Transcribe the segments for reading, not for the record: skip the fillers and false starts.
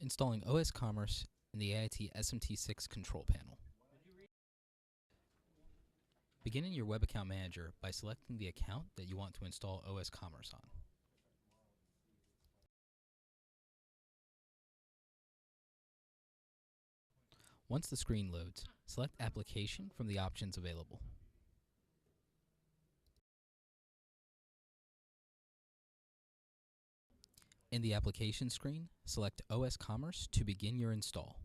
Installing OS Commerce in the AIT SMT6 control panel. Begin in your Web Account Manager by selecting the account that you want to install OS Commerce on. Once the screen loads, select Application from the options available. In the Application screen, select OS Commerce to begin your install.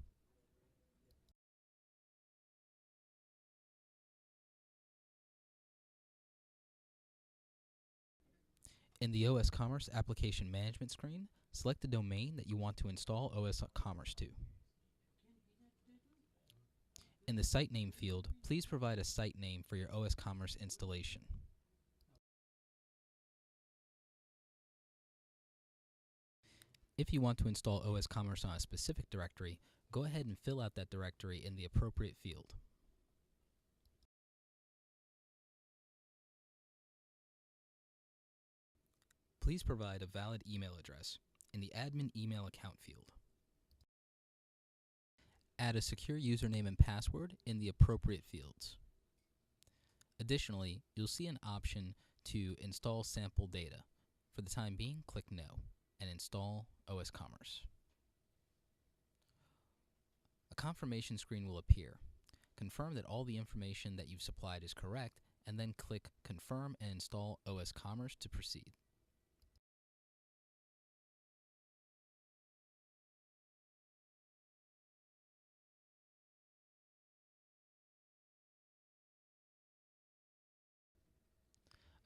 In the OS Commerce Application Management screen, select the domain that you want to install OS Commerce to. In the Site Name field, please provide a site name for your OS Commerce installation. If you want to install OS Commerce on a specific directory, go ahead and fill out that directory in the appropriate field. Please provide a valid email address in the Admin Email Account field. Add a secure username and password in the appropriate fields. Additionally, you'll see an option to install sample data. For the time being, click No and install OS Commerce. A confirmation screen will appear. Confirm that all the information that you've supplied is correct, and then click Confirm and install OS Commerce to proceed.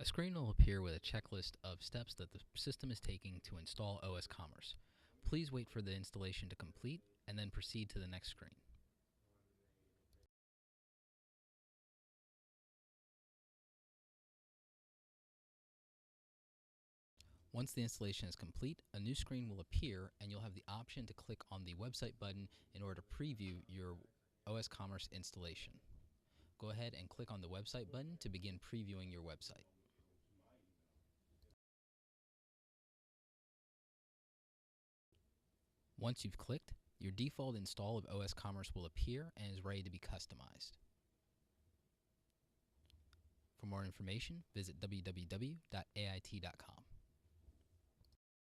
A screen will appear with a checklist of steps that the system is taking to install OS Commerce. Please wait for the installation to complete and then proceed to the next screen. Once the installation is complete, a new screen will appear and you'll have the option to click on the website button in order to preview your OS Commerce installation. Go ahead and click on the website button to begin previewing your website. Once you've clicked, your default install of OS Commerce will appear and is ready to be customized. For more information, visit www.ait.com.